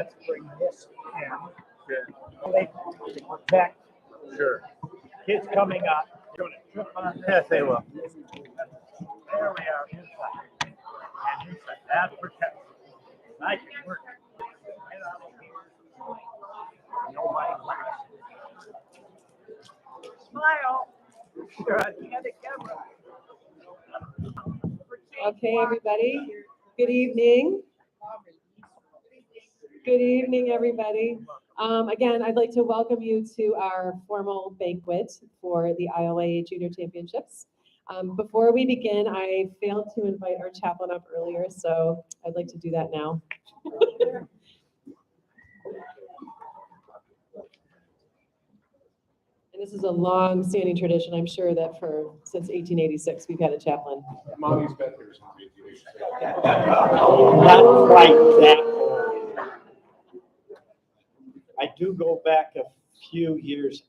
let's bring this in. They protect. Sure. Kids coming up, doing a trip on this. Yes, they will. There we are inside. And inside. That protects. I can work. Get out of here. Nobody laughs. Smile. You're on the other camera. Okay, everybody. Good evening. Good evening, everybody. Again, I'd like to welcome you to our formal banquet for the ILA Junior Championships. Before we begin, I failed to invite our chaplain up earlier, so I'd like to do that now. And this is a long-standing tradition. I'm sure that since 1886, we've had a chaplain. Mommy's been here since 1886. Not quite that old. I do go back a few years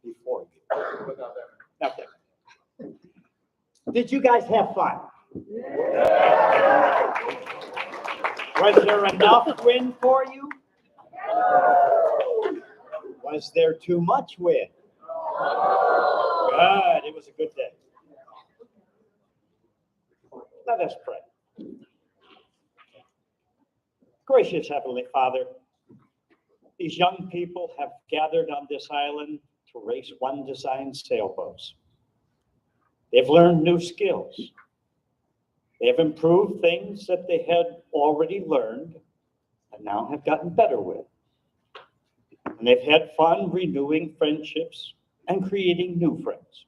before you. But not that Not that. Did you guys have fun? Was there enough wind for you? Was there too much wind? Good, it was a good day. Let us pray. Gracious Heavenly Father, these young people have gathered on this island to race one-design sailboats. They've learned new skills. They have improved things that they had already learned and now have gotten better with. And they've had fun renewing friendships and creating new friends.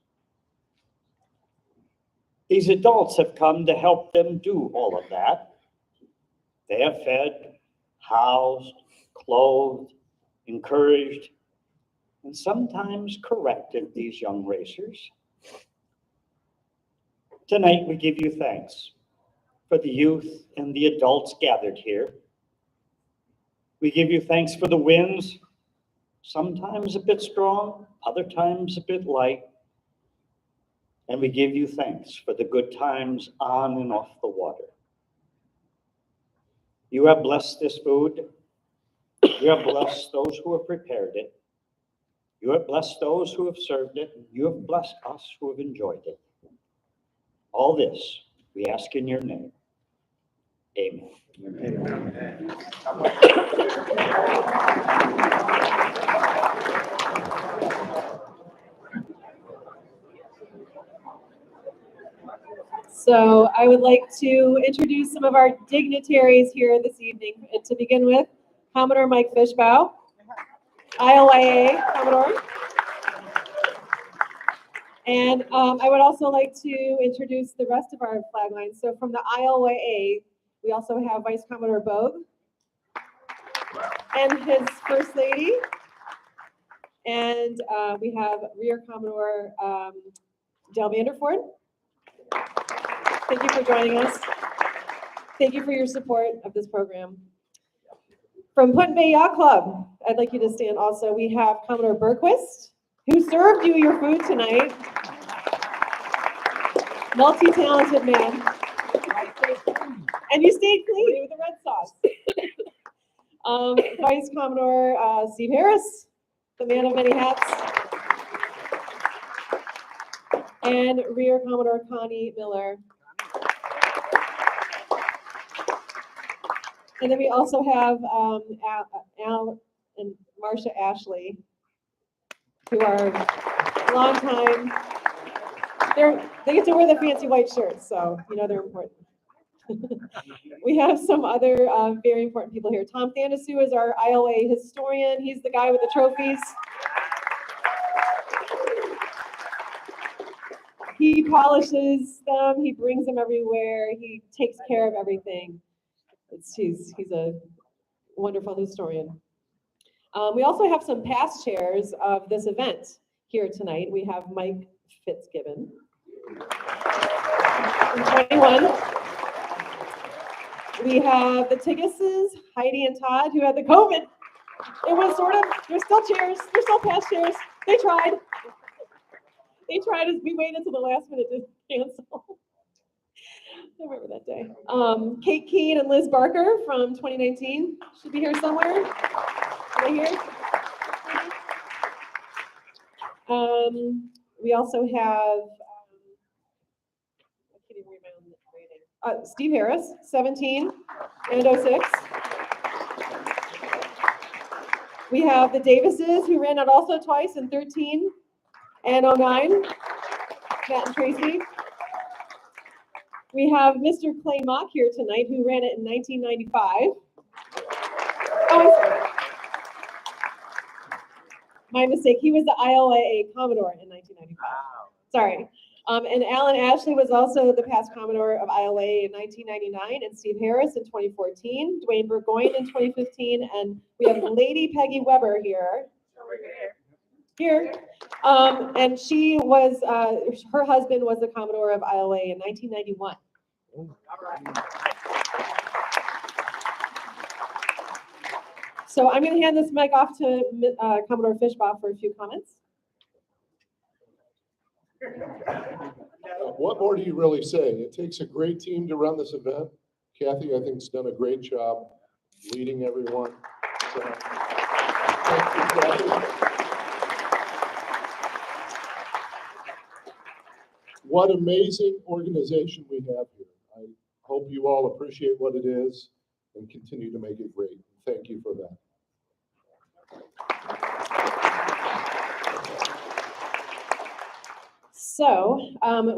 These adults have come to help them do all of that. They have fed, housed, clothed, encouraged, and sometimes corrected these young racers. Tonight, we give you thanks for the youth and the adults gathered here. We give you thanks for the winds, sometimes a bit strong, other times a bit light. And we give you thanks for the good times on and off the water. You have blessed this food. You have blessed those who have prepared it. You have blessed those who have served it. You have blessed us who have enjoyed it. All this we ask in your name. Amen. Amen. So I would like to introduce some of our dignitaries here this evening. And to begin with, Commodore Mike Fishbaugh, ILA Commodore. And I would also like to introduce the rest of our flag lines. So from the ILA, we also have Vice Commodore Bogue and his First Lady. And we have Rear Commodore Del Vanderford. Thank you for joining us. Thank you for your support of this program. From Put in Bay Yacht Club, I'd like you to stand also. We have Commodore Berquist, who served you your food tonight. Multi-talented man. And you stayed clean with the red sauce. Vice Commodore Steve Harris, the man of many hats. And Rear Commodore Connie Miller. And then we also have Al and Marcia Ashley, who are long time. They get to wear the fancy white shirts, so you know they're important. We have some other very important people here. Tom Thandasu is our ILA historian. He's the guy with the trophies. He polishes them. He brings them everywhere. He takes care of everything. He's a wonderful historian. We also have some past chairs of this event here tonight. We have Mike Fitzgibbon from 21. We have the Tiggises, Heidi and Todd, who had the COVID. It was sort of, there's still chairs, there's still past chairs. They tried. They tried as we waited until the last minute to cancel. I remember that day. Kate Keene and Liz Barker from 2019 should be here somewhere. Are they here? We also have, I can't even read my own rating. Steve Harris, 17 and 06. We have the Davises, who ran it also twice in 13 and 09, Matt and Tracy. We have Mr. Clay Mock here tonight, who ran it in 1995. Oh, I'm sorry. My mistake. He was the ILAA Commodore in 1995. Sorry. And Alan Ashley was also the past Commodore of ILA in 1999, and Steve Harris in 2014, Dwayne Burgoyne in 2015, and we have Lady Peggy Weber here. Here. And she was, her husband was the Commodore of ILA in 1991. So I'm going to hand this mic off to Commodore Fishbaugh for a few comments. What more do you really say? It takes a great team to run this event. Kathy, I think, has done a great job leading everyone. So, thank you, Kathy. What amazing organization we have here. I hope you all appreciate what it is and continue to make it great. Thank you for that. So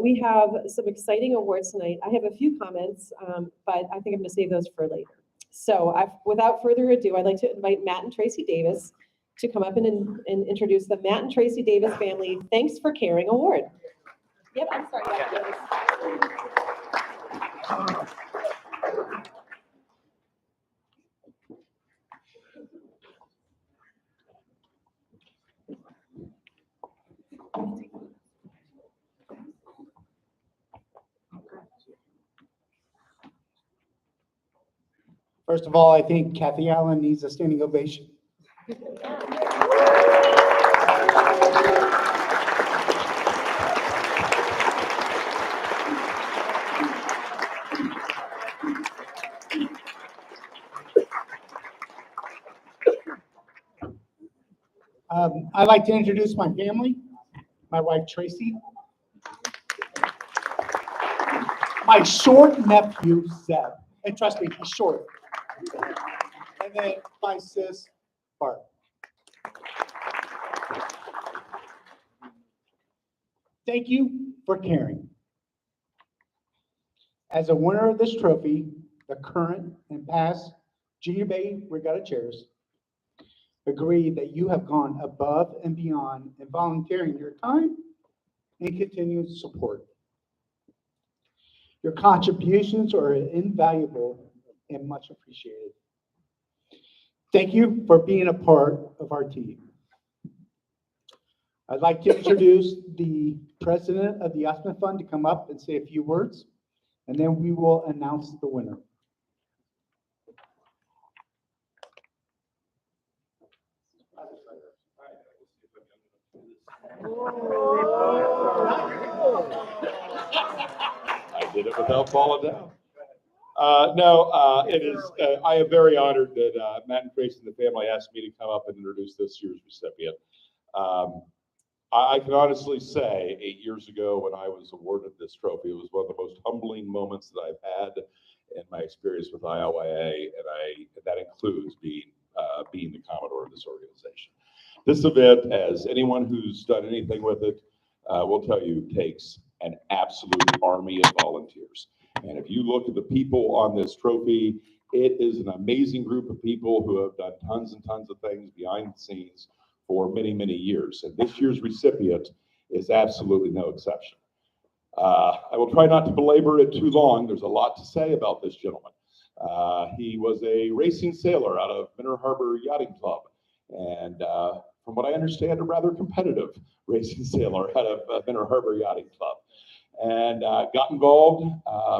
we have some exciting awards tonight. I have a few comments, but I think I'm going to save those for later. So without further ado, I'd like to invite Matt and Tracy Davis to come up and introduce the Matt and Tracy Davis Family Thanks for Caring Award. Yep, I'm sorry. First of all, I think Kathy Allen needs a standing ovation. I'd like to introduce my family, my wife Tracy, my short nephew Seb, and trust me, he's short, and then my sis Barb. Thank you for caring. As a winner of this trophy, the current and past Junior Bay Regatta chairs agree that you have gone above and beyond in volunteering your time and continued support. Your contributions are invaluable and much appreciated. Thank you for being a part of our team. I'd like to introduce the president of the Osmond Fund to come up and say a few words, and then we will announce the winner. I did it without falling down. It is, I am very honored that Matt and Tracy and the family asked me to come up and introduce this year's recipient. I can honestly say 8 years ago when I was awarded this trophy, it was one of the most humbling moments that I've had in my experience with ILYA, and that includes being the Commodore of this organization. This event, as anyone who's done anything with it will tell you, takes an absolute army of volunteers. And if you look at the people on this trophy, it is an amazing group of people who have done tons and tons of things behind the scenes for many, many years. And this year's recipient is absolutely no exception. I will try not to belabor it too long. There's a lot to say about this gentleman. He was a racing sailor out of Winter Harbor Yachting Club. And from what I understand, a rather competitive racing sailor out of Winter Harbor Yachting Club. And got involved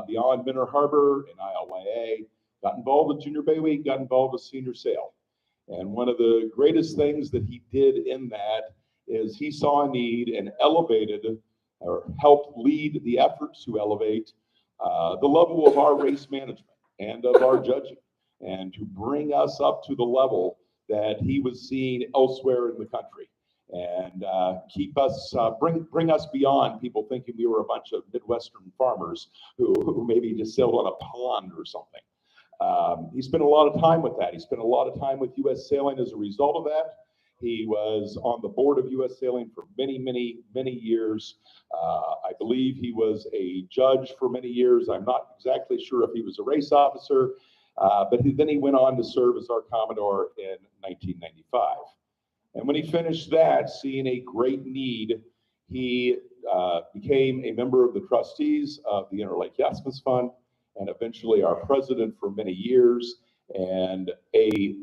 beyond Winter Harbor in ILYA, got involved with Junior Bay Week, got involved with Senior Sail. And one of the greatest things that he did in that is he saw a need and elevated or helped lead the efforts to elevate the level of our race management and of our judging, and to bring us up to the level that he was seeing elsewhere in the country, and keep us, bring us beyond people thinking we were a bunch of Midwestern farmers who maybe just sailed on a pond or something. He spent a lot of time with that. He spent a lot of time with U.S. Sailing as a result of that. He was on the board of U.S. Sailing for many, many, many years. I believe he was a judge for many years. I'm not exactly sure if he was a race officer, but then he went on to serve as our Commodore in 1995. And when he finished that, seeing a great need, he became a member of the trustees of the Interlake Yachtsman's Fund, and eventually our president for many years, and a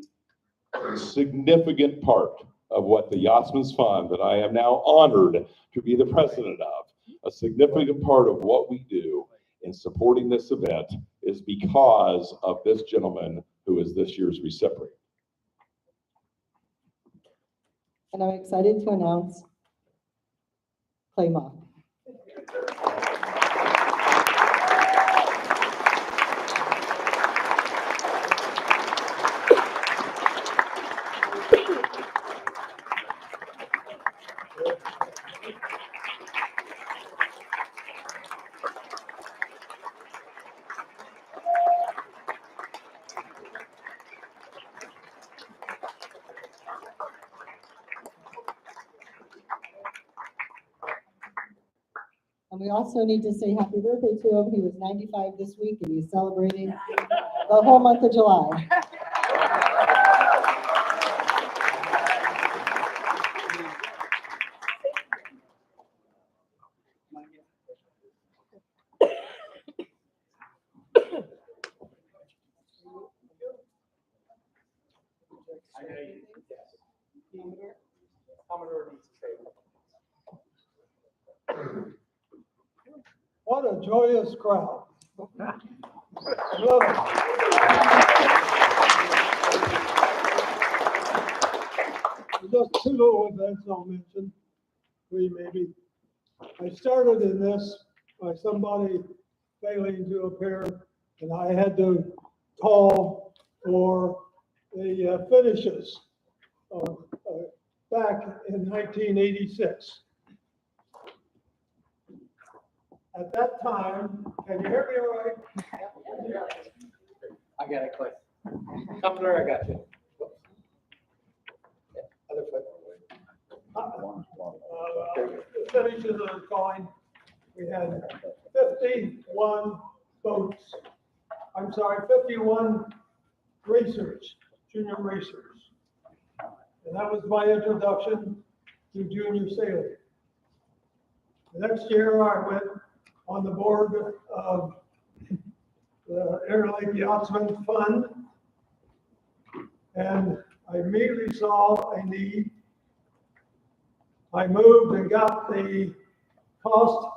significant part of what the Yachtsman's Fund, that I am now honored to be the president of, a significant part of what we do in supporting this event is because of this gentleman who is this year's recipient. And I'm excited to announce Clay Mock. And we also need to say happy birthday to him. He was 95 this week, and he's celebrating the whole month of July. What a joyous crowd. Love it. Just two little events I'll mention, three maybe. I started in this by somebody failing to appear, and I had to call for the finishes back in 1986. At that time, can you hear me all right? I got it, Clay. Commodore, I got you. Other foot. The finishes of the coin, we had 51 boats. I'm sorry, 51 racers, junior racers. And that was my introduction to junior sailing. The next year I went on the board of the Interlake Yachtsman Fund, and I immediately saw a need. I moved and got the cost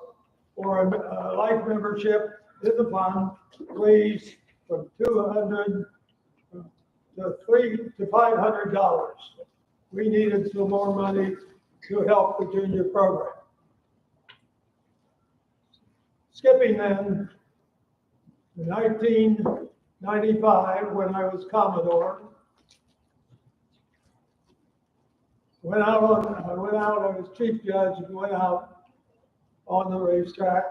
for a life membership in the fund raised from $200 to $500. We needed some more money to help the junior program. Skipping then, in 1995, when I was Commodore, I was chief judge and went out on the racetrack,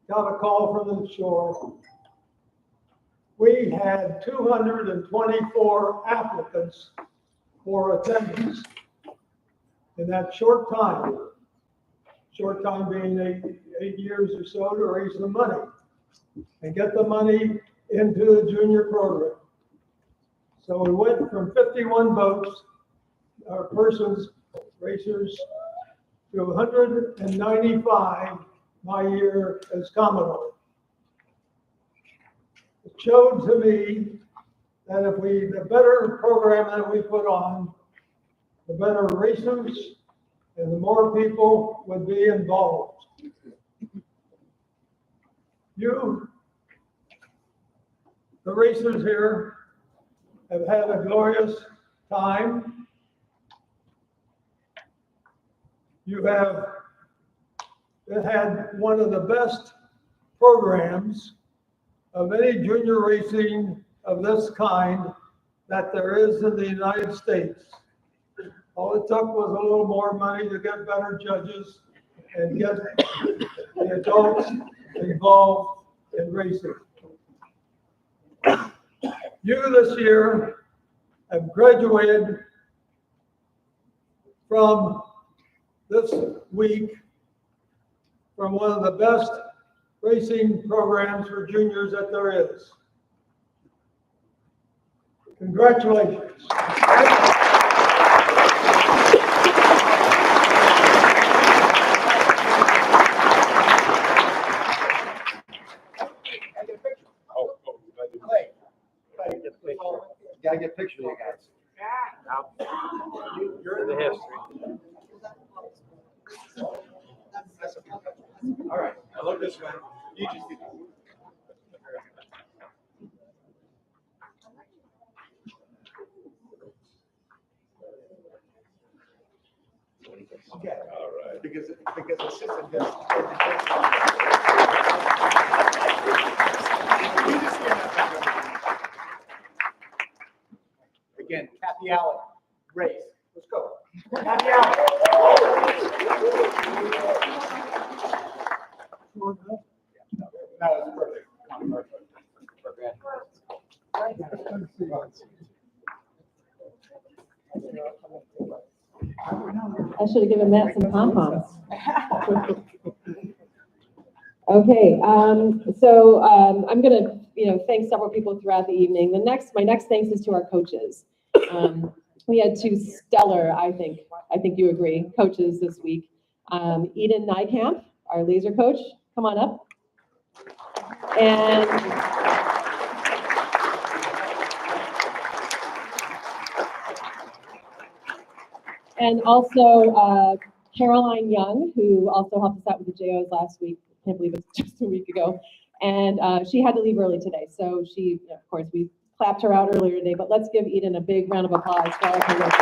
got a call from the shore. We had 224 applicants for attendance in that short time being eight years or so, to raise the money and get the money into the junior program. So we went from 51 boats, persons, racers, to 195 my year as Commodore. It showed to me that the better program that we put on, the better racers and the more people would be involved. You, the racers here, have had a glorious time. You have had one of the best programs of any junior racing of this kind that there is in the United States. All it took was a little more money to get better judges and get the adults involved in racing. You this year have graduated from this week from one of the best racing programs for juniors that there is. Congratulations. Gotta get pictures of you guys. You're in the history. All right, I look this way. You just do that. Okay. All right. Because assistant does. Again, Kathy Allen, race. Let's go. Kathy Allen. That was perfect. I should have given Matt some pom-poms. Okay, I'm gonna, thank several people throughout the evening. My next thanks is to our coaches. We had two stellar, I think you agree, coaches this week. Eden Nijkamp, our laser coach, come on up. And also Caroline Young, who also helped us out with the JOs last week. I can't believe it's just a week ago. And she had to leave early today. So she, of course, we clapped her out earlier today, but let's give Eden a big round of applause for all of her work.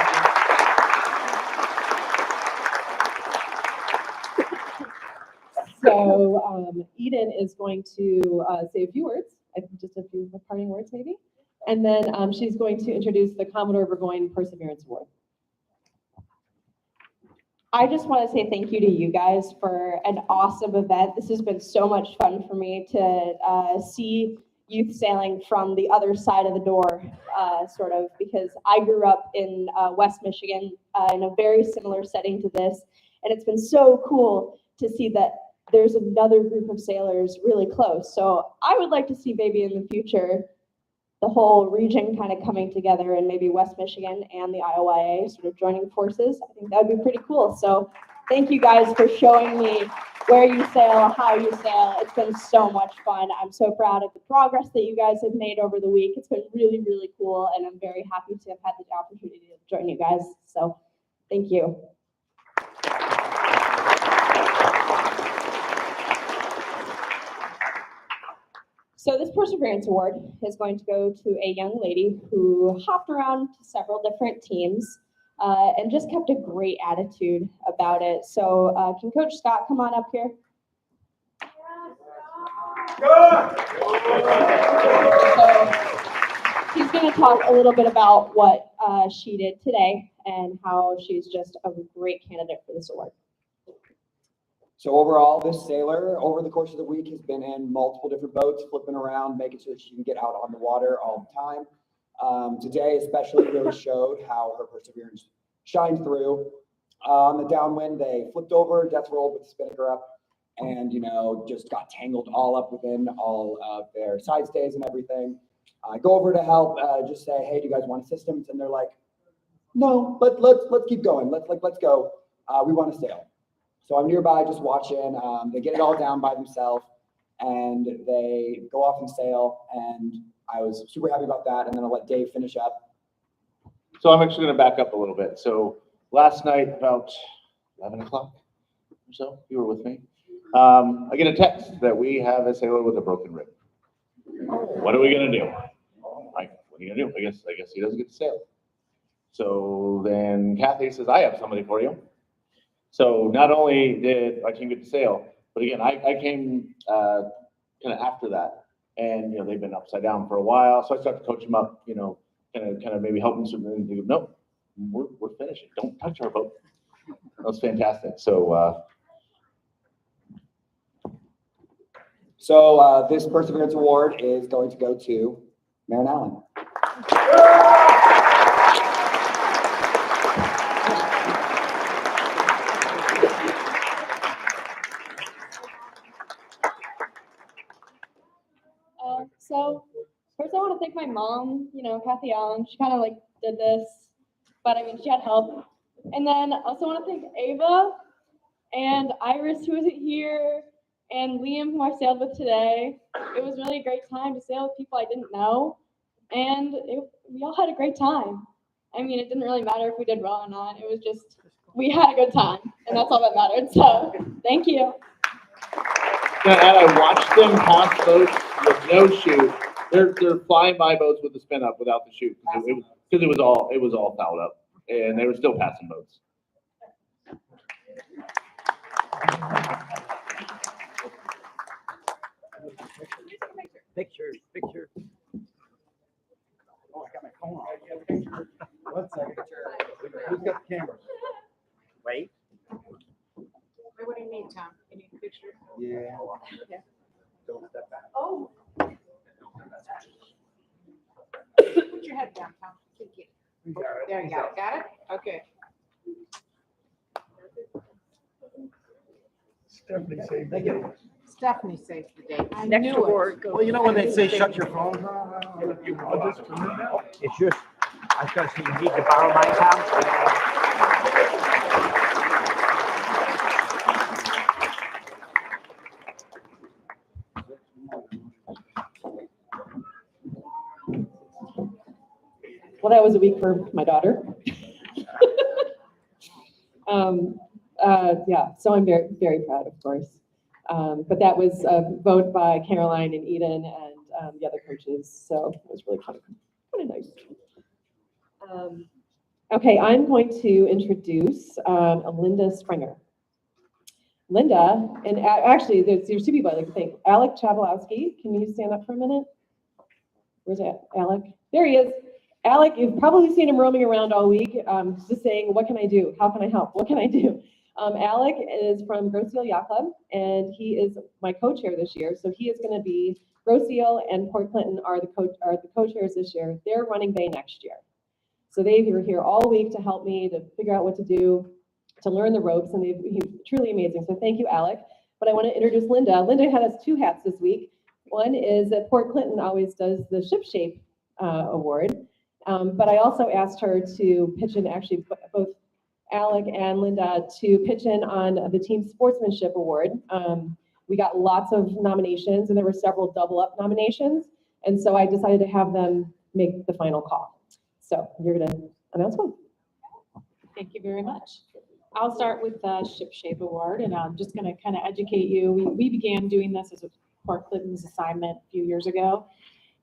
So Eden is going to say a few words, I think just a few parting words maybe. And then she's going to introduce the Commodore Burgoyne Perseverance Award. I just want to say thank you to you guys for an awesome event. This has been so much fun for me to see youth sailing from the other side of the door, sort of, because I grew up in West Michigan in a very similar setting to this. And it's been so cool to see that there's another group of sailors really close. So I would like to see maybe in the future the whole region kind of coming together, and maybe West Michigan and the IOIA sort of joining forces. I think that would be pretty cool. So thank you guys for showing me where you sail, how you sail. It's been so much fun. I'm so proud of the progress that you guys have made over the week. It's been really, really cool, and I'm very happy to have had the opportunity to join you guys. So thank you. So this Perseverance Award is going to go to a young lady who hopped around to several different teams and just kept a great attitude about it. So can Coach Scott come on up here? So she's going to talk a little bit about what she did today and how she's just a great candidate for this award. So overall, this sailor, over the course of the week, has been in multiple different boats, flipping around, making sure that she can get out on the water all the time. Today especially really showed how her perseverance shined through. On the downwind, they flipped over, death rolled with the spinnaker up, and just got tangled all up within all of their side stays and everything. I go over to help, just say, hey, do you guys want assistance? And they're like, no, but let's keep going. Let's go. We want to sail. So I'm nearby just watching. They get it all down by themselves, and they go off and sail, and I was super happy about that. And then I'll let Dave finish up. So I'm actually going to back up a little bit. So last night, about 11 o'clock or so, you were with me. I get a text that we have a sailor with a broken rib. What are we going to do? Like, what are you going to do? I guess he doesn't get to sail. So then Kathy says, I have somebody for you. So not only did my team get to sail, but again, I came kind of after that. And, they've been upside down for a while. So I started to coach them up, kind of maybe help them. And they go, no, we're finishing. Don't touch our boat. That was fantastic. So, This Perseverance Award is going to go to Marin Allen. So first I want to thank my mom, Kathy Allen. She kind of like did this, but I mean, she had help. And then I also want to thank Ava and Iris, who isn't here, and Liam, who I sailed with today. It was really a great time to sail with people I didn't know, and we all had a great time. I mean, it didn't really matter if we did well or not. It was just, we had a good time, and that's all that mattered. So thank you. and I watched them pass boats with no chute. They're flying by boats with the spin up without the chute because it was all fouled up, and they were still passing boats. Picture. Oh, I got my phone on. One second. Who's got the cameras? Wait. What do you need, Tom? You need a picture? Yeah. Yeah. Don't step back. Oh. Put your head down, Tom. Thank you. There you go. Got it? Okay. Stephanie saved. Thank you. Stephanie saved the day. I Next knew award it. goes. Well, you know when they say shut your phone? It's yours. I was gonna say, you need to borrow mine, Tom? Well, that was a week for my daughter. Yeah, so I'm very, very proud, of course. But that was a vote by Caroline and Eden and the other coaches, so it was really kind of nice. Okay, I'm going to introduce Linda Springer. Linda, and actually, there's two people I'd like to thank. Alec Chabalowski, can you stand up for a minute? Where's Alec? There he is. Alec, you've probably seen him roaming around all week, just saying, what can I do? How can I help? What can I do? Alec is from Grosse Ile Yacht Club, and he is my co-chair this year. So he is going to be, Grosse Ile and Port Clinton are the co-chairs this year. They're running Bay next year. So they were here all week to help me to figure out what to do, to learn the ropes, and he's truly amazing. So thank you, Alec. But I want to introduce Linda. Linda has two hats this week. One is that Port Clinton always does the Ship Shape Award. But I also asked her to pitch in, actually both Alec and Linda, to pitch in on the Team Sportsmanship Award. We got lots of nominations, and there were several double up nominations. And so I decided to have them make the final call. So you're going to announce one. Thank you very much. I'll start with the Ship Shape Award, and I'm just going to kind of educate you. We began doing this as a Port Clinton's assignment a few years ago.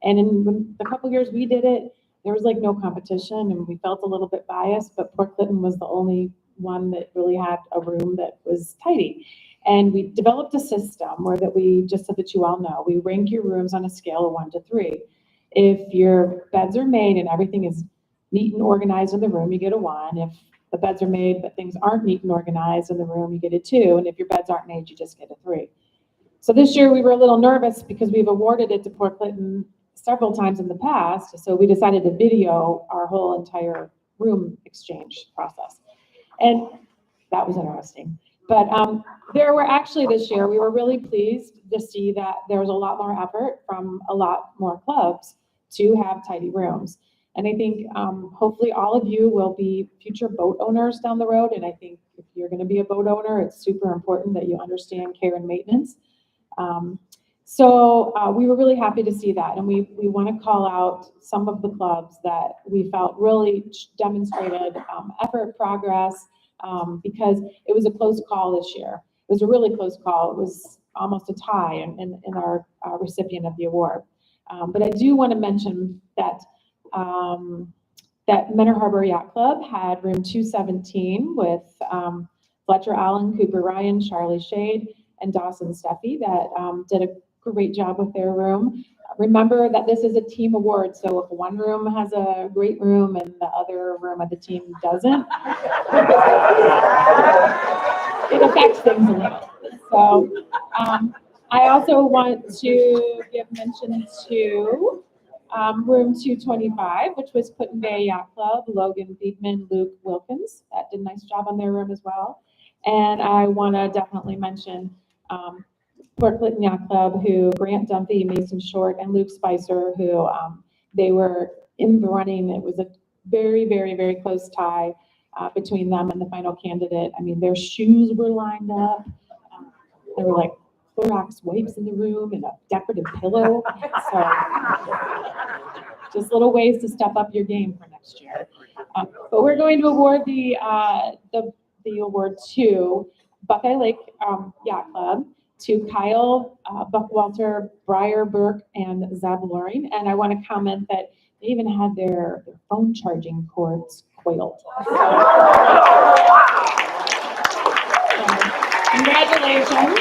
And in the couple years we did it, there was like no competition, and we felt a little bit biased, but Port Clinton was the only one that really had a room that was tidy. And we developed a system where that we, just so that you all know, we rank your rooms on a scale of 1 to 3. If your beds are made and everything is neat and organized in the room, you get a 1. If the beds are made but things aren't neat and organized in the room, you get a 2. And if your beds aren't made, you just get a 3. So this year we were a little nervous because we've awarded it to Port Clinton several times in the past. So we decided to video our whole entire room exchange process. And that was interesting. But there were actually this year, we were really pleased to see that there was a lot more effort from a lot more clubs to have tidy rooms. And I think hopefully all of you will be future boat owners down the road. And I think if you're going to be a boat owner, it's super important that you understand care and maintenance. So we were really happy to see that. And we want to call out some of the clubs that we felt really demonstrated effort, progress, because it was a close call this year. It was a really close call. It was almost a tie in our recipient of the award. But I do want to mention that that Menor Harbor Yacht Club had room 217 with Fletcher Allen, Cooper Ryan, Charlie Shade, and Dawson Steffi that did a great job with their room. Remember that this is a team award, so if one room has a great room and the other room of the team doesn't, it affects things a little. So, I also want to give mention to room 225, which was Put in Bay Yacht Club, Logan Beekman, Luke Wilkins. That did a nice job on their room as well. And I want to definitely mention Port Clinton Yacht Club, who Grant Dumpy, Mason Short, and Luke Spicer, who they were in the running. It was a very, very, very close tie between them and the final candidate. I mean, their shoes were lined up. There were like Clorox wipes in the room and a decorative pillow. So just little ways to step up your game for next year. But we're going to award the award to Buckeye Lake Yacht Club, to Kyle Buckwalter, Briar Burke, and Zab Loring. And I want to comment that they even had their phone charging cords coiled. Congratulations.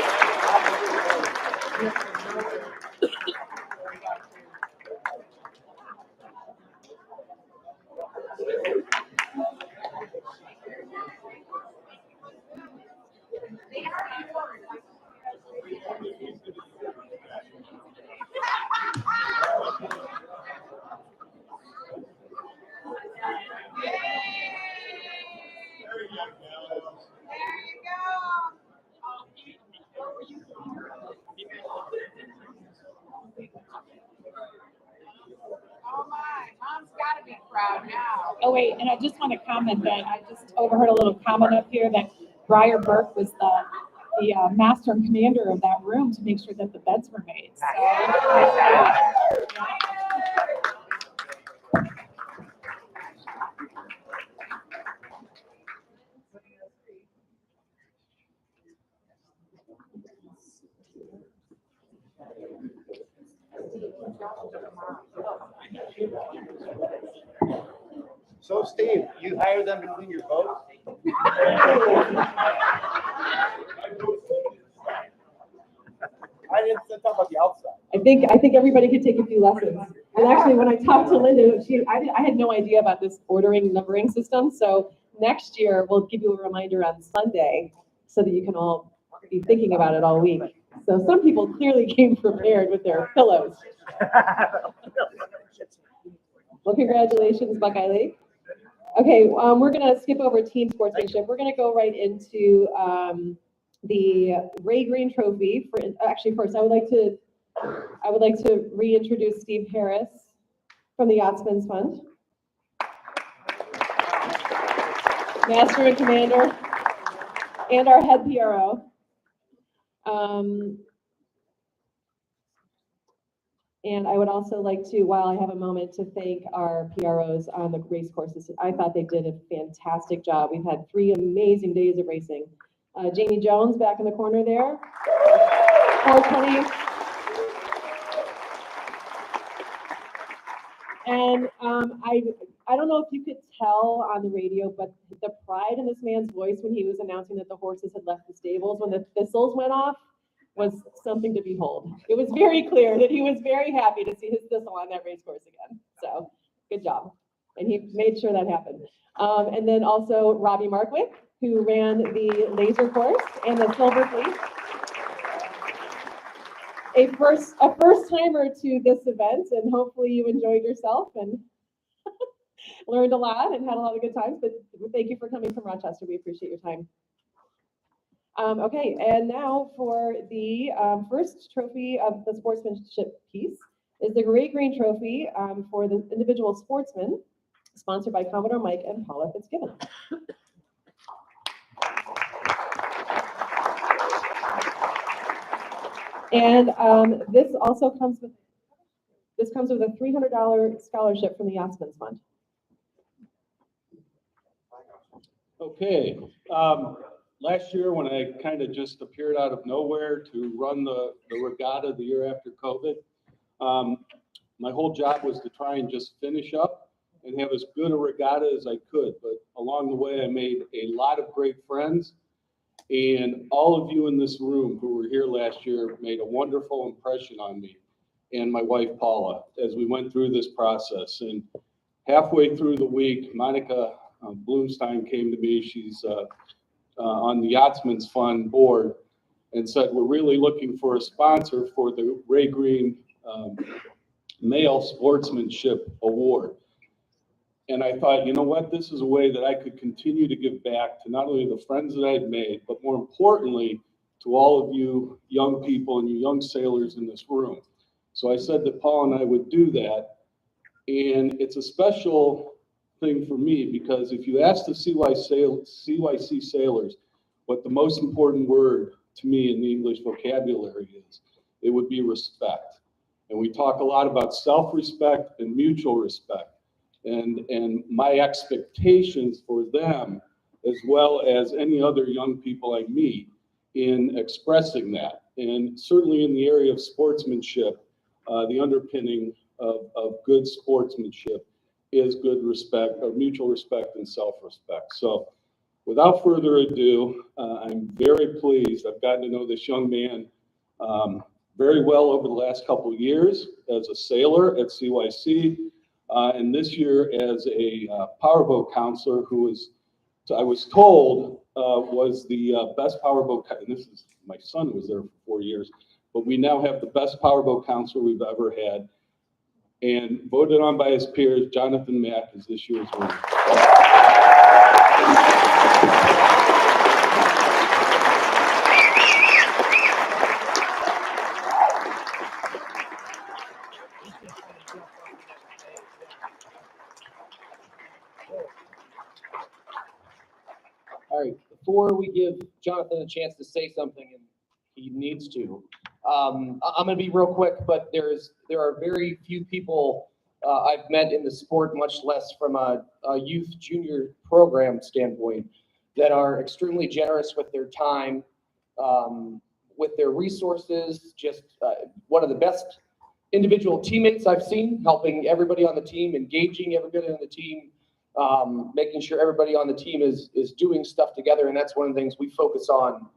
Oh, wait, and I just want to comment that I just overheard a little comment up here that Briar Burke was the master and commander of that room to make sure that the beds were made. So, So Steve, you hired them to clean your boat? I didn't talk about the outside. I think everybody could take a few lessons. And actually, when I talked to Linda, I had no idea about this ordering numbering system. So next year, we'll give you a reminder on Sunday so that you can all be thinking about it all week. So some people clearly came prepared with their pillows. Well, congratulations, Buckeye Lake. Okay, we're gonna skip over team sportsmanship. We're gonna go right into the Ray Green Trophy. Actually, first, I would like to reintroduce Steve Harris from the Yachtsmen's Fund, Master and Commander, and our head PRO. And I would also like to, while I have a moment, to thank our PROs on the race courses. I thought they did a fantastic job. We've had 3 amazing days of racing. Jamie Jones back in the corner there. 420. And I don't know if you could tell on the radio, but the pride in this man's voice when he was announcing that the horses had left the stables, when the thistles went off, was something to behold. It was very clear that he was very happy to see his thistle on that race course again. So good job. And he made sure that happened. And then also Robbie Markwick, who ran the laser course and the silver fleece. A first timer to this event, and hopefully you enjoyed yourself and learned a lot and had a lot of good times. But thank you for coming from Rochester. We appreciate your time. Okay, and now for the first trophy of the sportsmanship piece is the Ray Green Trophy for the individual sportsman, sponsored by Commodore Mike and Paula Fitzgibbon. And this also comes with a $300 scholarship from the Yachtsmen's Fund. Okay, last year when I kind of just appeared out of nowhere to run the regatta the year after COVID, my whole job was to try and just finish up and have as good a regatta as I could. But along the way, I made a lot of great friends. And all of you in this room who were here last year made a wonderful impression on me and my wife Paula as we went through this process. And halfway through the week, Monica Bloomstein came to me. She's on the Yachtsman's Fund board and said, we're really looking for a sponsor for the Ray Green Male Sportsmanship Award. And I thought, you know what, this is a way that I could continue to give back to not only the friends that I'd made, but more importantly, to all of you young people and you young sailors in this room. So I said that Paul and I would do that. And it's a special thing for me because if you ask the CYC sailors what the most important word to me in the English vocabulary is, it would be respect. And we talk a lot about self-respect and mutual respect. And my expectations for them, as well as any other young people I meet, in expressing that. And certainly in the area of sportsmanship, the underpinning of good sportsmanship is good respect, or mutual respect and self-respect. So without further ado, I'm very pleased. I've gotten to know this young man very well over the last couple of years as a sailor at CYC. And this year as a powerboat counselor who was, I was told, was the best powerboat, and this is, my son was there for 4 years, but we now have the best powerboat counselor we've ever had. And voted on by his peers, Jonathan Mack is this year's winner. All right, before we give Jonathan a chance to say something, and he needs to, I'm gonna be real quick, but there are very few people I've met in the sport, much less from a youth junior program standpoint, that are extremely generous with their time, with their resources, just one of the best individual teammates I've seen, helping everybody on the team, engaging everybody on the team, making sure everybody on the team is doing stuff together. And that's one of the things we focus on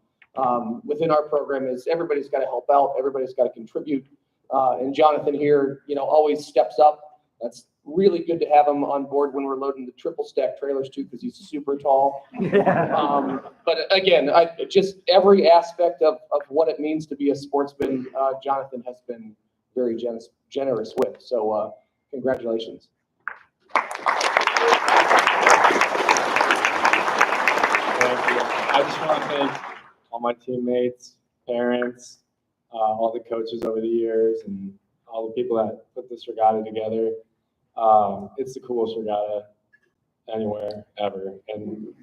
within our program is everybody's got to help out. Everybody's got to contribute. And Jonathan here, always steps up. That's really good to have him on board when we're loading the triple stack trailers too, because he's super tall. But again, just every aspect of what it means to be a sportsman, Jonathan has been very generous with. So congratulations. Thank you. I just want to thank all my teammates, parents, all the coaches over the years, and all the people that put this regatta together. It's the coolest regatta anywhere, ever. And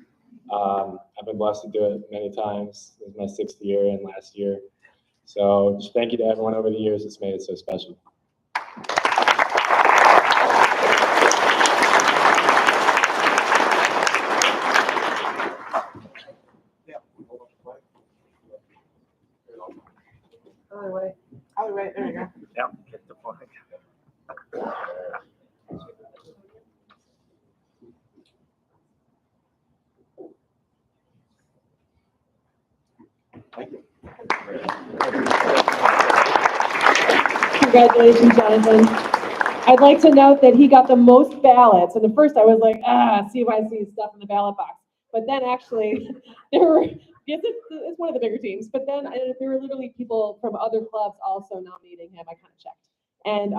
I've been blessed to do it many times. It was my 6th year and last year. So just thank you to everyone over the years that's made it so special. Other way, there you go. Yeah, get the point. Thank you. Congratulations, Jonathan. I'd like to note that he got the most ballots. And at first I was like, CYC stuff in the ballot box. But then actually, it's one of the bigger teams. But then there were literally people from other clubs also nominating him. I kind of checked. And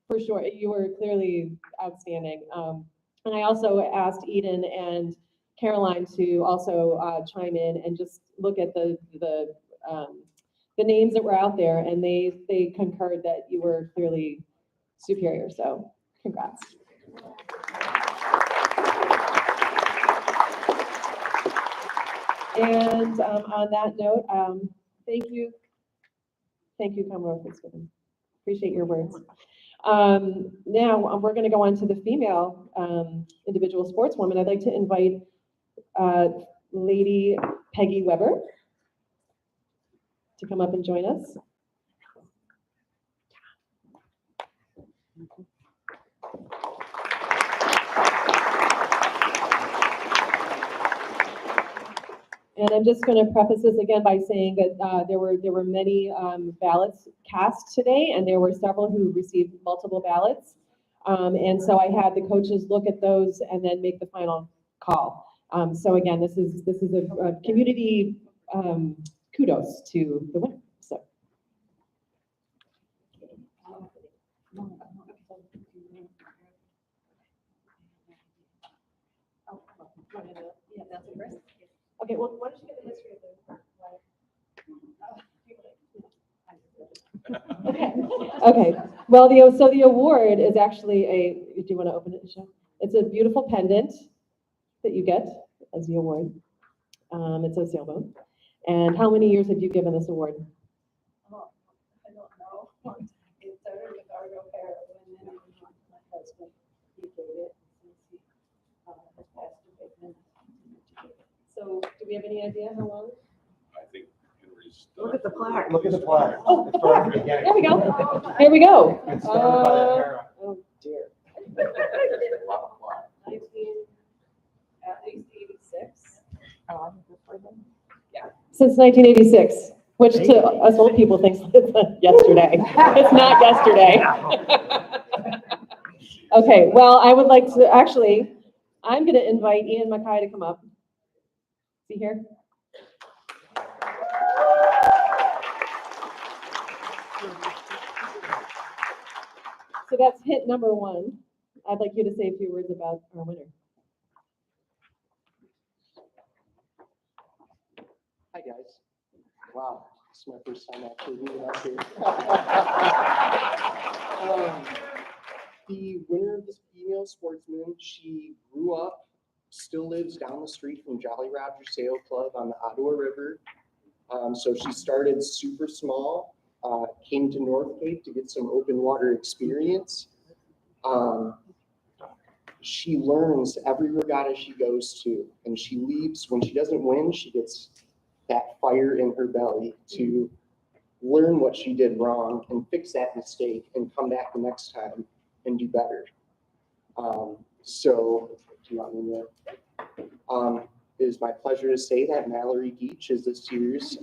for sure, you were clearly outstanding. And I also asked Eden and Caroline to also chime in and just look at the names that were out there, and they concurred that you were clearly superior. So congrats. And on that note, thank you, Commonwealth Fitzgibbon. Appreciate your words. Now we're going to go on to the female individual sportswoman. I'd like to invite Lady Peggy Weber to come up and join us. And I'm just going to preface this again by saying that there were many ballots cast today, and there were several who received multiple ballots. And so I had the coaches look at those and then make the final call. So again, this is a community kudos to the winner. So. Okay, well, why don't you get the history of the. Okay. Well, so the award is actually do you want to open it, Michelle? It's a beautiful pendant that you get as the award. It's a sailboat. And how many years have you given this award? Oh, I don't know. It started with our repair, and then my husband, he gave it, since he has passed away. So do we have any idea how long? I think Henry's. Look at the plaque. Look at the plaque. Oh, the plaque. It's starting There we go. Here we go. Oh, dear. 1986. Yeah. Since 1986, which to us old people thinks it's yesterday. It's not yesterday. Okay, well, I would like to, actually, I'm going to invite Ian Mackay to come up. See here? So that's hit number one. I'd like you to say a few words about our winner. Hi, guys. Wow, this is my first time actually being up here. The winner of this female sportsman, she grew up, still lives down the street from Jolly Roger Sail Club on the Ottawa River. So she started super small, came to North Cape to get some open water experience. She learns every regatta she goes to, and she leaves. When she doesn't win, she gets that fire in her belly to learn what she did wrong and fix that mistake and come back the next time and do better. So, do you want me to? It is my pleasure to say that Mallory Geach is this year's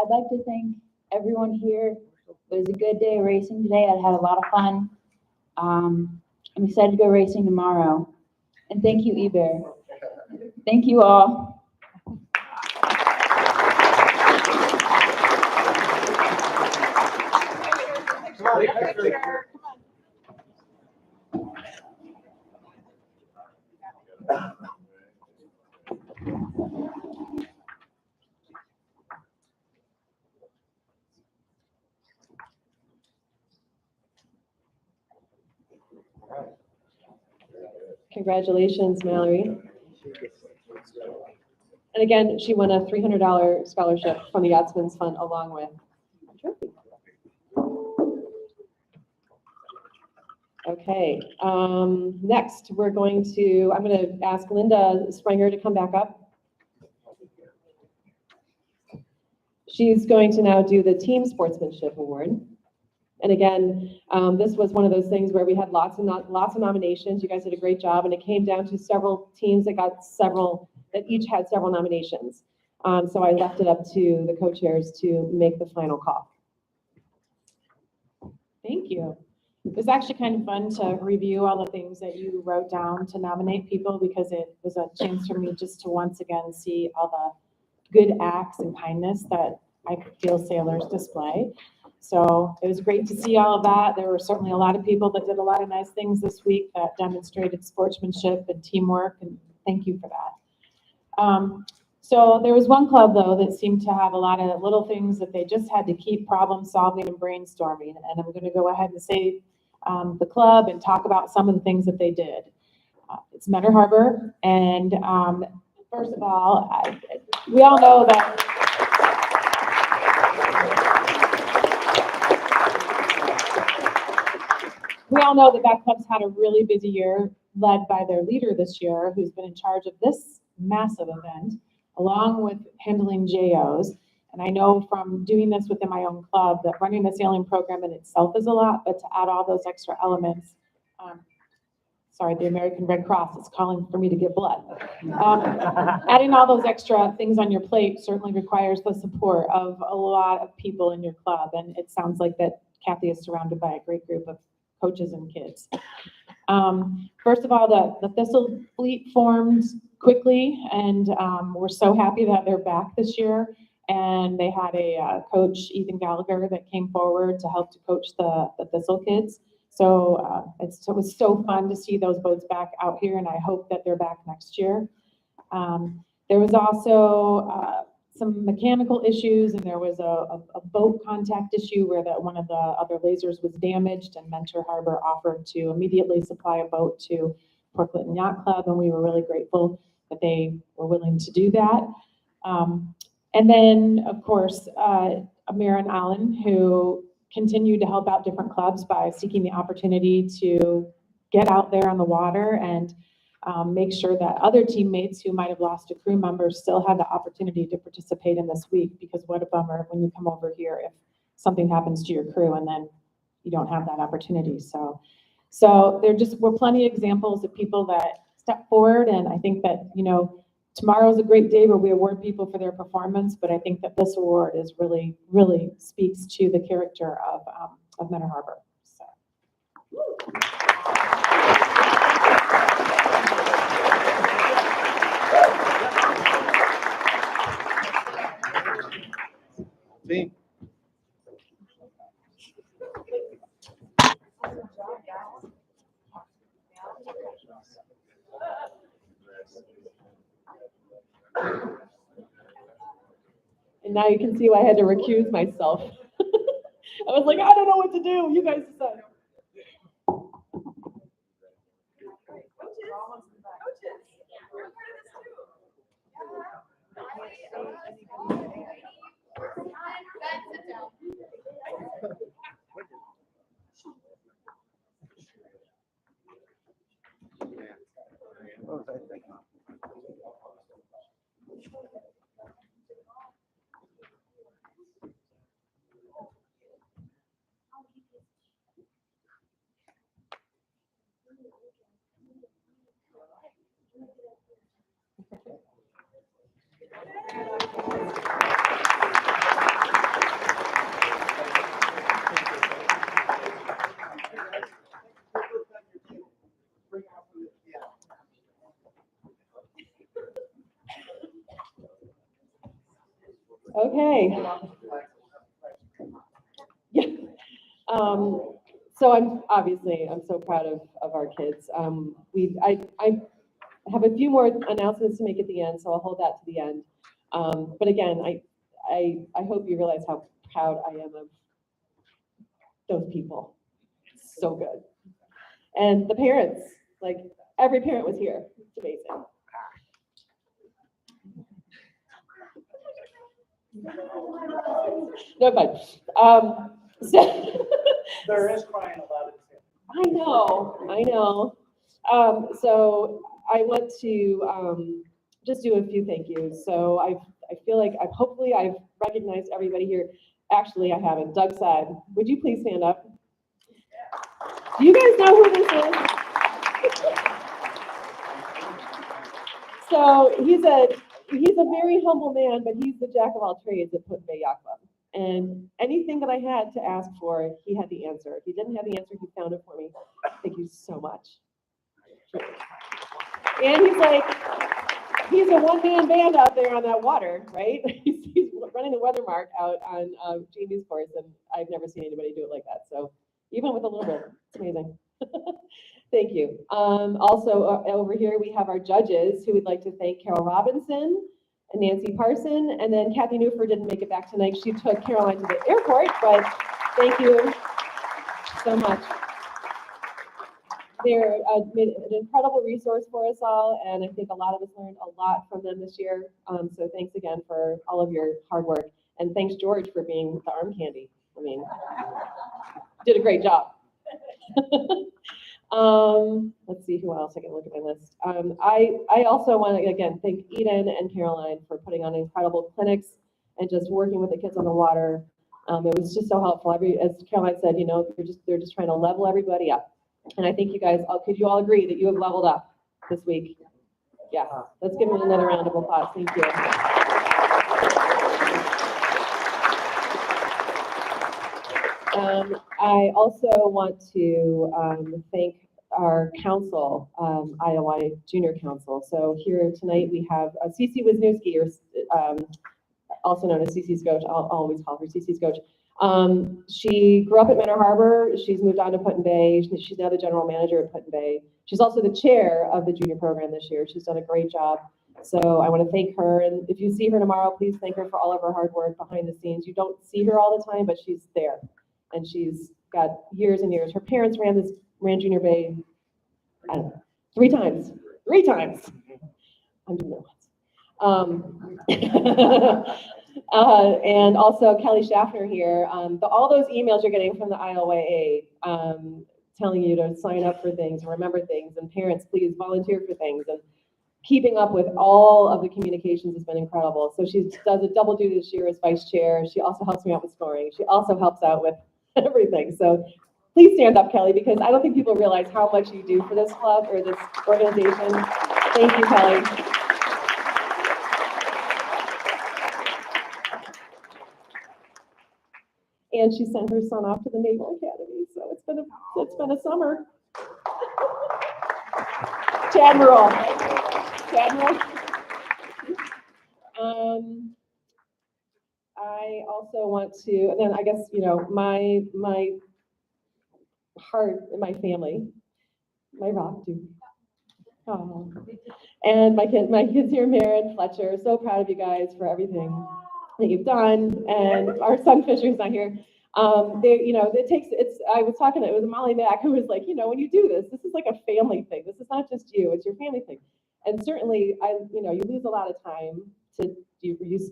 I'd like to thank everyone here. It was a good day of racing today. I had a lot of fun. I'm excited to go racing tomorrow. And thank you, eBear. Thank you all. Congratulations, Mallory. And again, she won a $300 scholarship from the Yachtsman's Fund along with a trophy. Okay, next I'm going to ask Linda Springer to come back up. She's going to now do the Team Sportsmanship Award. And again, this was one of those things where we had lots of nominations. You guys did a great job, and it came down to several teams that each had several nominations. So I left it up to the co-chairs to make the final call. Thank you. It was actually kind of fun to review all the things that you wrote down to nominate people, because it was a chance for me just to once again see all the good acts and kindness that I feel sailors display. So it was great to see all of that. There were certainly a lot of people that did a lot of nice things this week that demonstrated sportsmanship and teamwork, and thank you for that. So there was one club, though, that seemed to have a lot of little things that they just had to keep problem solving and brainstorming. And I'm going to go ahead and say the club and talk about some of the things that they did. It's Menor Harbor. And first of all, We all know that. We all know that that club's had a really busy year, led by their leader this year, who's been in charge of this massive event, along with handling JOs. And I know from doing this within my own club that running the sailing program in itself is a lot, but to add all those extra elements, sorry, the American Red Cross is calling for me to give blood. Adding all those extra things on your plate certainly requires the support of a lot of people in your club. And it sounds like that Kathy is surrounded by a great group of coaches and kids. First of all, the Thistle fleet formed quickly, and we're so happy that they're back this year. And they had a coach, Ethan Gallagher, that came forward to help to coach the Thistle kids. So it was so fun to see those boats back out here, and I hope that they're back next year. There was also some mechanical issues, and there was a boat contact issue where one of the other lasers was damaged, and Mentor Harbor offered to immediately supply a boat to Port Clinton Yacht Club, and we were really grateful that they were willing to do that. And then, of course, Amira and Alan, who continue to help out different clubs by seeking the opportunity to get out there on the water and make sure that other teammates who might have lost a crew member still have the opportunity to participate in this week, because what a bummer when you come over here if something happens to your crew and then you don't have that opportunity. So there just were plenty of examples of people that step forward, and I think that, you know, tomorrow's a great day where we award people for their performance, but I think that this award is really, really speaks to the character of Mentor Harbor. So. Me. And now you can see why I had to recuse myself. I was like, I don't know what to do. You guys decide. What was I thinking? Okay. Yeah. So I'm so proud of our kids. I have a few more announcements to make at the end, so I'll hold that to the end. But again, I hope you realize how proud I am of those people. So good. And the parents, like every parent was here. It's amazing. No, but so There is crying allowed. I know. So I want to just do a few thank yous. So I feel like hopefully I've recognized everybody here. Actually, I haven't. Doug said, would you please stand up? Do you guys know who this is? So he's a very humble man, but he's the jack of all trades at Put Bay Yacht Club. And anything that I had to ask for, he had the answer. If he didn't have the answer, he found it for me. Thank you so much. And he's a one-man band out there on that water, right? He's running the weather mark out on Jamie's course, and I've never seen anybody do it like that. So even with a little bit, it's amazing. Thank you. Also over here, we have our judges who would like to thank Carol Robinson and Nancy Parson, and then Kathy Newford didn't make it back tonight. She took Caroline to the airport, but thank you so much. they're an incredible resource for us all, and I think a lot of us learned a lot from them this year. So thanks again for all of your hard work, and thanks George for being the arm candy. I mean, did a great job. Let's see who else I can look at my list. I also want to again thank Eden and Caroline for putting on incredible clinics and just working with the kids on the water. It was just so helpful. As Caroline said, you know, they're just trying to level everybody up. And I think you guys, could you all agree that you have leveled up this week? Yeah, let's give them another round of applause. Thank you. I also want to thank our council, Iowa Junior Council. So here tonight we have Cece Wisniewski, or also known as Cece Scoach. I'll always call her Cece Scoach. She grew up at Manor Harbor. She's moved on to Put-in-Bay. She's now the general manager at Put-in-Bay. She's also the chair of the junior program this year. She's done a great job. So I want to thank her. And if you see her tomorrow, please thank her for all of her hard work behind the scenes. You don't see her all the time, but she's there. And she's got years and years. Her parents ran Junior Bay, I don't know, 3 times. 3 times. I'm doing that. And also Kelly Schaffner here. All those emails you're getting from the ILYA telling you to sign up for things and remember things, and parents, please volunteer for things, and keeping up with all of the communications has been incredible. So she does a double duty this year as vice chair. She also helps me out with scoring. She also helps out with everything. So please stand up, Kelly, because I don't think people realize how much you do for this club or this organization. Thank you, Kelly. And she sent her son off to the Naval Academy, so it's been a summer. Admiral. I also want to, and then I guess, you know, my heart, my family, my rock too. Oh. And my kids here, Maren, Fletcher, so proud of you guys for everything that you've done. And our son Fisher's not here. You know, I was talking, it was Molly Mack who was like, you know, when you do this is like a family thing. This is not just you, it's your family thing. And certainly, you know, you lose a lot of time you lose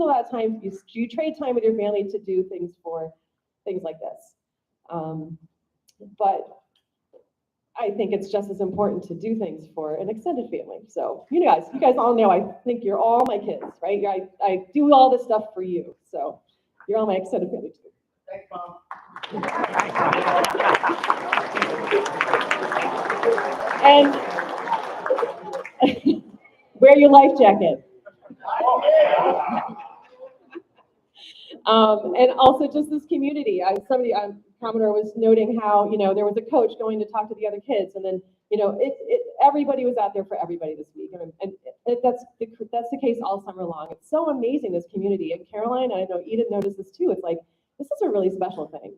a lot of time, you trade time with your family to do things like this. But I think it's just as important to do things for an extended family. So you guys all know, I think you're all my kids, right? I do all this stuff for you. So you're all my extended family too. Thanks, Mom. And wear your life jacket. And also just this community. Commodore was noting how, you know, there was a coach going to talk to the other kids, and then, you know, everybody was out there for everybody this week, and that's the case all summer long. It's so amazing, this community. And Caroline, I know Eden noticed this too. It's like, this is a really special thing.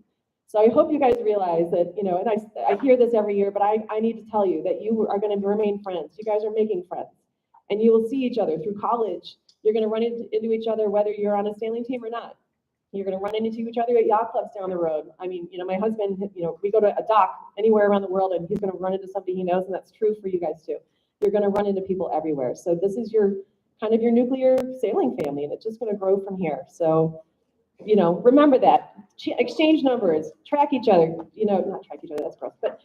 So I hope you guys realize that, you know, and I hear this every year, but I need to tell you that you are going to remain friends. You guys are making friends, and you will see each other through college. You're going to run into each other whether you're on a sailing team or not. You're going to run into each other at yacht clubs down the road. I mean, you know, my husband, you know, we go to a dock anywhere around the world, and he's going to run into somebody he knows, and that's true for you guys too. You're going to run into people everywhere. So this is your nuclear sailing family, and it's just going to grow from here. So, you know, remember that. Exchange numbers, track each other. You know, not track each other, that's gross, but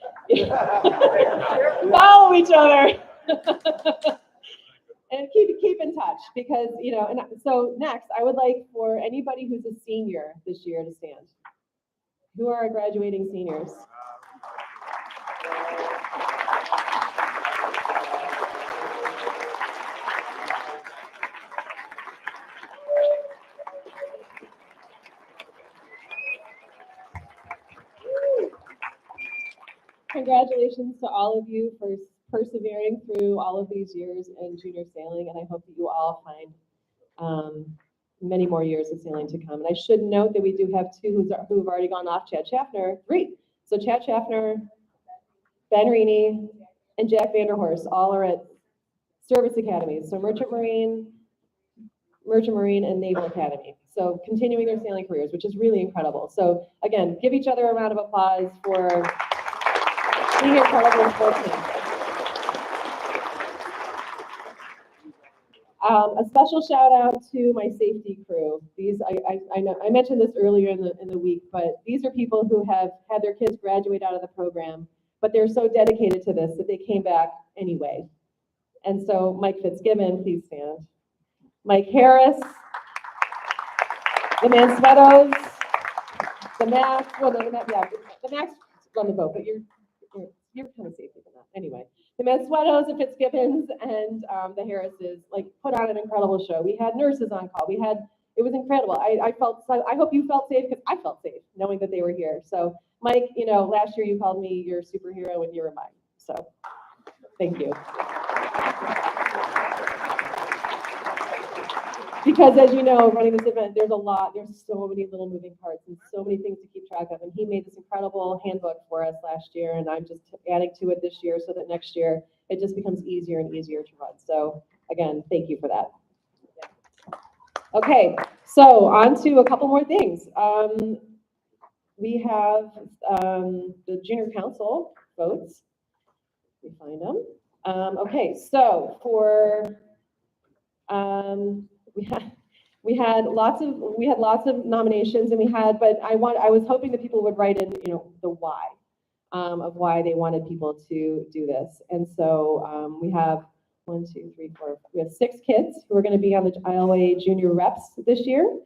follow each other. And keep in touch, because, you know, and so next, I would like for anybody who's a senior this year to stand. Who are our graduating seniors? Congratulations to all of you for persevering through all of these years in junior sailing, and I hope that you all find many more years of sailing to come. And I should note that we do have 2 who've already gone off. Chad Schaffner, 3. So Chad Schaffner, Ben Reaney, and Jack Vanderhorst all are at service academies. So Merchant Marine, and Naval Academy. So continuing their sailing careers, which is really incredible. So again, give each other a round of applause for being incredible sportsmen. A special shout out to my safety crew. These, I know, I mentioned this earlier in the week, but these are people who have had their kids graduate out of the program, but they're so dedicated to this that they came back anyway. And so Mike Fitzgibbon, please stand. Mike Harris, the Mansuetos, the Max, well, no, the Max run the boat, but you're kind of safe with that. Anyway, the Mansuetos, the Fitzgibbons, and the Harrises, like, put on an incredible show. We had nurses on call. It was incredible. I hope you felt safe, because I felt safe knowing that they were here. So Mike, you know, last year you called me your superhero and you were mine. So thank you. Because as you know, running this event, there's so many little moving parts and so many things to keep track of. And he made this incredible handbook for us last year, and I'm just adding to it this year so that next year it just becomes easier and easier to run. So again, thank you for that. Okay, so on to a couple more things. We have the junior council votes. Let me find them. Okay, so for we had lots of nominations, and but I was hoping that people would write in, you know, the why of why they wanted people to do this. And so we have 1, 2, 3, 4. We have 6 kids who are going to be on the ILA junior reps this year.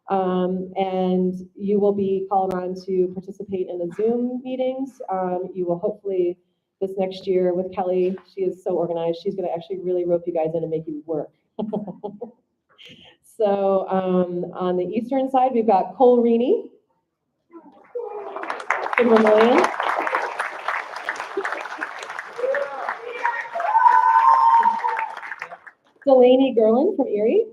And you will be called on to participate in the Zoom meetings. You will hopefully this next year with Kelly, she is so organized. She's going to actually really rope you guys in and make you work. So on the eastern side, we've got Cole Reaney in Vermilion. Delaney Gerlin from Erie.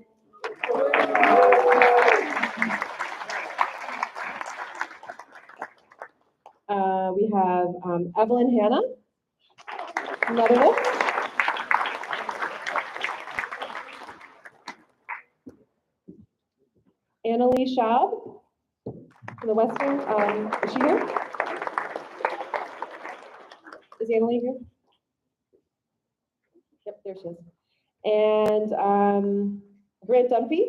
We have Evelyn Hanna from Leatherneck. Annalie Schaub from the Western, is she here? Is Annalie here? Yep, there she is. And Grant Dunphy.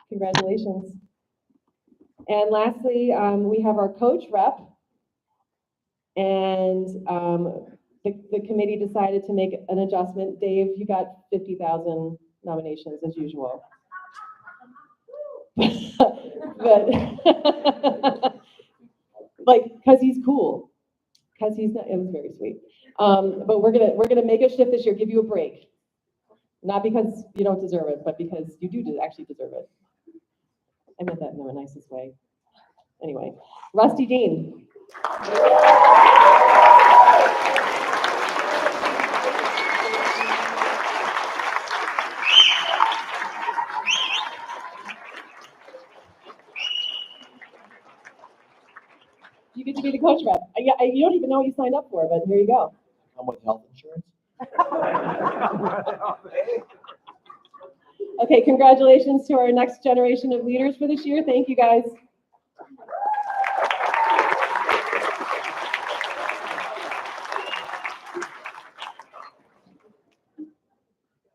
Congratulations. And lastly, we have our coach rep. And the committee decided to make an adjustment. Dave, you got 50,000 nominations as usual. But like, because he's cool. Because he's not, it was very sweet. But we're gonna make a shift this year, give you a break. Not because you don't deserve it, but because you do actually deserve it. I meant that in the nicest way. Anyway, Rusty Dean. You get to be the coach rep. You don't even know what you signed up for, but here you go. Come with health insurance. Okay, congratulations to our next generation of leaders for this year. Thank you, guys.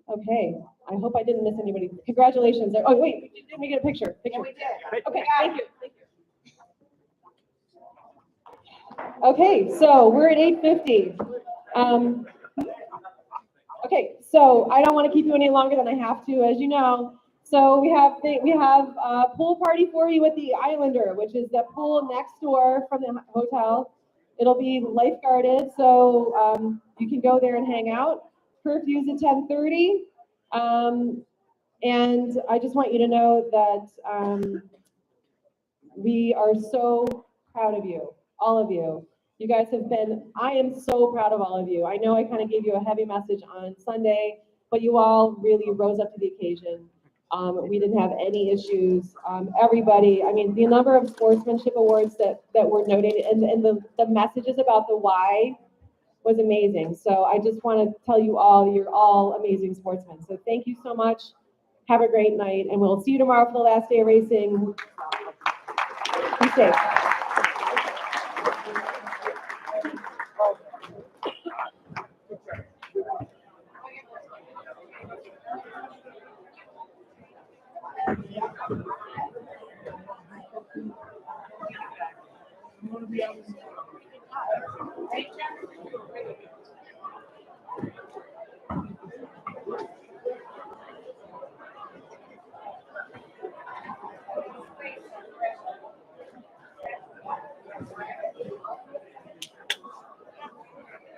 Okay, I hope I didn't miss anybody. Congratulations. Oh, wait, did we get a picture? Yeah, we did. Okay, thank you. Okay, so we're at 8:50. Okay, so I don't want to keep you any longer than I have to, as you know. So we have a pool party for you at the Islander, which is the pool next door from the hotel. It'll be lifeguarded, so you can go there and hang out. Curfew's at 10:30. And I just want you to know that we are so proud of you, all of you. You guys have been, I am so proud of all of you. I know I kind of gave you a heavy message on Sunday, but you all really rose up to the occasion. We didn't have any issues. Everybody, I mean, the number of sportsmanship awards that were noted and the messages about the why was amazing. So I just want to tell you all, you're all amazing sportsmen. So thank you so much. Have a great night, and we'll see you tomorrow for the last day of racing. Be safe.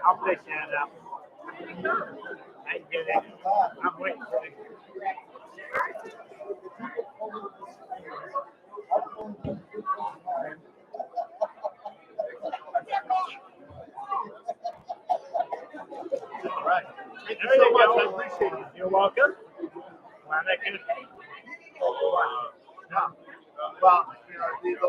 I'll pick that up. I get it. I'm waiting for it. All right. Thank you so much. I appreciate it. You're welcome. Glad I could. No. Well, you know,